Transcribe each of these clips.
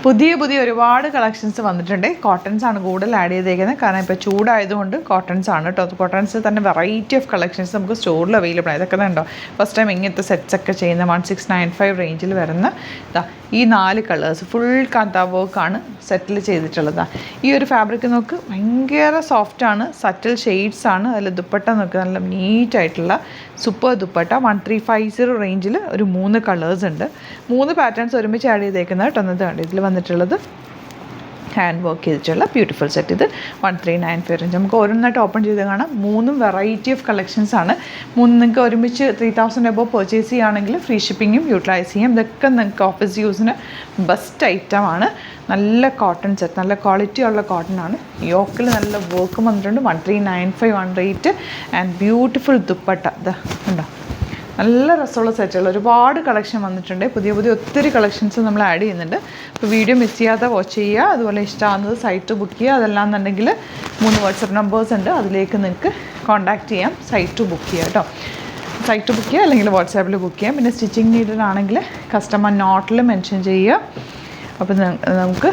പുതിയ ഒരുപാട് കളക്ഷൻസ് വന്നിട്ടുണ്ട്. കോട്ടൺസ് ആണ് കൂടുതൽ ആഡ് ചെയ്തേക്കുന്നത്. കാരണം ഇപ്പോൾ ചൂടായതുകൊണ്ട് കോട്ടൺസ് ആണ് കേട്ടോ. കോട്ടൺസ് തന്നെ വെറൈറ്റി ഓഫ് കളക്ഷൻസ് നമുക്ക് സ്റ്റോറിൽ അവൈലബിൾ ആണ്. ഇതൊക്കെ ഉണ്ടോ ഫസ്റ്റ് ടൈം ഇങ്ങനത്തെ സെറ്റ്സ് ഒക്കെ ചെയ്യുന്ന 1695 റേഞ്ചിൽ വരുന്ന ഈ 4 കളേഴ്സ് ഫുൾ കാന്ത വർക്കാണ് സെറ്റിൽ ചെയ്തിട്ടുള്ളത്. ഈ ഒരു ഫാബ്രിക് നോക്ക് ഭയങ്കര സോഫ്റ്റാണ്, സറ്റിൽ ഷെയ്ഡ്സ് ആണ്. അതിൽ ദുപ്പട്ട നോക്ക് നല്ല നീറ്റായിട്ടുള്ള സൂപ്പർ ദുപ്പട്ട. 1350 റേഞ്ചിൽ ഒരു 3 കളേഴ്സ് ഉണ്ട്. 3 പാറ്റേൺസ് ഒരുമിച്ച് ആഡ് ചെയ്തേക്കുന്നത് കേട്ടോ. എന്നതാണ് ഇതിൽ വന്നിട്ടുള്ളത് ഹാൻഡ് വർക്ക് ചെയ്തിട്ടുള്ള ബ്യൂട്ടിഫുൾ സെറ്റ്. ഇത് 1395 റേഞ്ച്. നമുക്ക് ഓരോന്നായിട്ട് ഓപ്പൺ ചെയ്ത് കാണാം. 3 വെറൈറ്റി ഓഫ് കളക്ഷൻസ് ആണ്. 3 നിങ്ങൾക്ക് ഒരുമിച്ച് 3000 എബോ പർച്ചേസ് ചെയ്യുകയാണെങ്കിൽ ഫ്രീ ഷിപ്പിങ്ങും യൂട്ടിലൈസ് ചെയ്യാം. ഇതൊക്കെ നിങ്ങൾക്ക് ഓഫീസ് യൂസിന് ബെസ്റ്റ് ഐറ്റമാണ്. നല്ല കോട്ടൺ സെറ്റ്, നല്ല ക്വാളിറ്റി ഉള്ള കോട്ടൺ ആണ്. യോക്കിൽ നല്ല വർക്കും വന്നിട്ടുണ്ട്. 1395 ആണ് റേറ്റ്. ആൻഡ് ബ്യൂട്ടിഫുൾ ദുപ്പട്ട ഇതാ ഉണ്ടോ, നല്ല രസമുള്ള സെറ്റുകൾ. ഒരുപാട് കളക്ഷൻ വന്നിട്ടുണ്ട്. പുതിയ ഒത്തിരി കളക്ഷൻസ് നമ്മൾ ആഡ് ചെയ്യുന്നുണ്ട്. അപ്പോൾ വീഡിയോ മിസ് ചെയ്യാതെ വാച്ച് ചെയ്യുക. അതുപോലെ ഇഷ്ടമാകുന്നത് സൈറ്റ് ബുക്ക് ചെയ്യുക. അതെല്ലാം എന്നുണ്ടെങ്കിൽ 3 വാട്സപ്പ് നമ്പേഴ്സ് ഉണ്ട്, അതിലേക്ക് നിങ്ങൾക്ക് കോൺടാക്റ്റ് ചെയ്യാം. സൈറ്റ് ബുക്ക് ചെയ്യുക കേട്ടോ. സൈറ്റ് ബുക്ക് ചെയ്യുക അല്ലെങ്കിൽ വാട്സാപ്പിൽ ബുക്ക് ചെയ്യാം. പിന്നെ സ്റ്റിച്ചിങ് നീഡഡ് ആണെങ്കിൽ കസ്റ്റമർ നോട്ടിൽ മെൻഷൻ ചെയ്യുക. അപ്പോൾ നമുക്ക്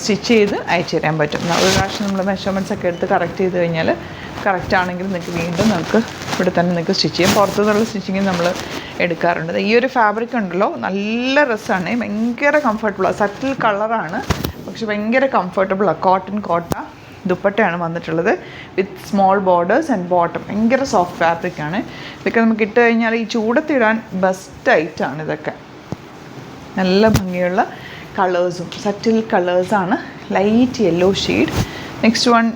സ്റ്റിച്ച് ചെയ്ത് അയച്ചു തരാൻ പറ്റും. ഒരു പ്രാവശ്യം നമ്മൾ മെഷർമെൻറ്റ്സ് ഒക്കെ എടുത്ത് കറക്റ്റ് ചെയ്ത് കഴിഞ്ഞാൽ കറക്റ്റ് ആണെങ്കിൽ നിങ്ങൾക്ക് വീണ്ടും നമുക്ക് ഇവിടെ തന്നെ നിങ്ങൾക്ക് സ്റ്റിച്ച് ചെയ്യാം. പുറത്തുനിന്നുള്ള സ്റ്റിച്ചിങ് നമ്മൾ എടുക്കാറുണ്ട്. ഈ ഒരു ഫാബ്രിക് ഉണ്ടല്ലോ നല്ല രസമാണ്, ഭയങ്കര കംഫർട്ടബിളാണ്. സറ്റിൽ കളറാണ് പക്ഷെ ഭയങ്കര കംഫർട്ടബിളാണ്. കോട്ട ദുപ്പട്ടയാണ് വന്നിട്ടുള്ളത് വിത്ത് സ്മോൾ ബോർഡേഴ്സ് ആൻഡ് ബോട്ടം. ഭയങ്കര സോഫ്റ്റ് ഫാബ്രിക്കാണ്. ഇതൊക്കെ നമുക്ക് ഇട്ട് കഴിഞ്ഞാൽ ഈ ചൂടത്തിടാൻ ബെസ്റ്റ് ഐറ്റാണ്. ഇതൊക്കെ നല്ല ഭംഗിയുള്ള കളേഴ്സും സറ്റിൽ കളേഴ്സാണ്. Light yellow shade. Next one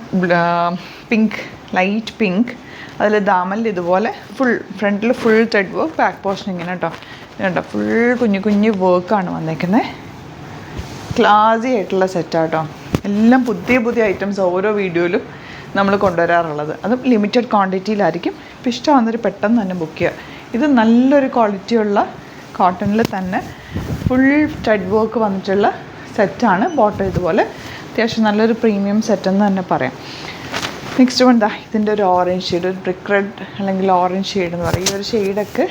pink, light pink. അതിൽ ദാമലിൽ ഇതുപോലെ ഫുൾ ഫ്രണ്ടിൽ full thread work, back portion ഇങ്ങനെ കേട്ടോ. ഇതുണ്ടോ ഫുൾ കുഞ്ഞു വർക്കാണ് വന്നേക്കുന്നത്. ക്ലാസി ആയിട്ടുള്ള സെറ്റാട്ടോ. എല്ലാം പുതിയ ഐറ്റംസ് ഓരോ വീഡിയോയിലും നമ്മൾ കൊണ്ടുവരാറുള്ളത്. അതും ലിമിറ്റഡ് ക്വാണ്ടിറ്റിയിലായിരിക്കും. ഇപ്പോൾ ഇഷ്ടമാകുന്നൊരു പെട്ടെന്ന് തന്നെ ബുക്ക് ചെയ്യുക. ഇത് നല്ലൊരു ക്വാളിറ്റിയുള്ള കോട്ടണിൽ തന്നെ ഫുൾ ത്രെഡ് വർക്ക് വന്നിട്ടുള്ള സെറ്റാണ്. ബോട്ടം ഇതുപോലെ അത്യാവശ്യം നല്ലൊരു പ്രീമിയം സെറ്റെന്ന് തന്നെ പറയാം. നെക്സ്റ്റ് വൺ ഇതിൻ്റെ ഒരു ഓറഞ്ച് ഷെയ്ഡ്, ഒരു ബ്രിക്ക് റെഡ് അല്ലെങ്കിൽ ഓറഞ്ച് ഷെയ്ഡ് എന്ന് പറയും. ഈ ഒരു ഷെയ്ഡൊക്കെ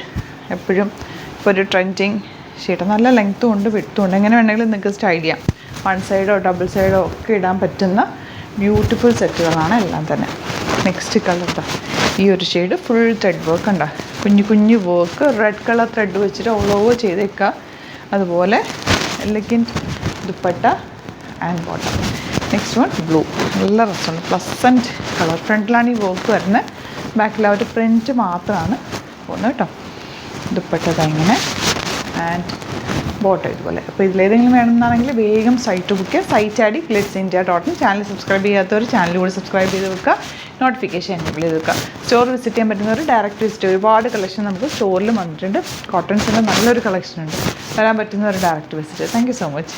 എപ്പോഴും ഇപ്പോൾ ഒരു ട്രെൻഡിങ് ഷെയ്ഡ്. നല്ല ലെങ്ത്തും ഉണ്ട് വിഡ്ത്തും ഉണ്ട്. എങ്ങനെ വേണമെങ്കിലും നിങ്ങൾക്ക് സ്റ്റൈൽ ചെയ്യാം. 1 സൈഡോ ഡബിൾ സൈഡോ ഒക്കെ ഇടാൻ പറ്റുന്ന ബ്യൂട്ടിഫുൾ സെറ്റുകളാണ് എല്ലാം തന്നെ. നെക്സ്റ്റ് കളർ ഈ ഒരു ഷെയ്ഡ് ഫുൾ ത്രെഡ് വർക്ക് ഉണ്ടോ, കുഞ്ഞു വർക്ക് റെഡ് കളർ ത്രെഡ് വെച്ചിട്ട് ഓൾ ഓവർ ചെയ്തേക്കുക. അതുപോലെ elegant dupatta and bottom. Next one blue, നല്ല രസമുണ്ട് പ്ലസൻറ്റ് കളർ. ഫ്രണ്ടിലാണ് ഈ വർക്ക് വരുന്നത്, ബാക്കിൽ ആ ഒരു പ്രിൻറ്റ് മാത്രമാണ് പോകുന്നത് കേട്ടോ. ദുപ്പട്ട ഇങ്ങനെ ആൻഡ് ബോട്ടം ഇതുപോലെ. അപ്പോൾ ഇതിലേതെങ്കിലും വേണമെന്നാണെങ്കിൽ വേഗം സൈറ്റ് ബുക്ക് ചെയ്യുക. Site I D glitzindia.in. Channel subscribe ചെയ്യാത്തവർ ചാനൽ കൂടി സബ്സ്ക്രൈബ് ചെയ്ത് വെക്കുക. നോട്ടിഫിക്കേഷൻ എനേബിൾ ചെയ്ത് വെക്കുക. സ്റ്റോർ വിസിറ്റ് ചെയ്യാൻ പറ്റുന്നവർ ഡയറക്റ്റ് വിസിറ്റ്. ഒരുപാട് കളക്ഷൻ നമുക്ക് സ്റ്റോറിൽ വന്നിട്ടുണ്ട്. കോട്ടൺസിൻ്റെ നല്ലൊരു കളക്ഷൻ ഉണ്ട്. വരാൻ പറ്റുന്നവർ direct visit. Thank you so much.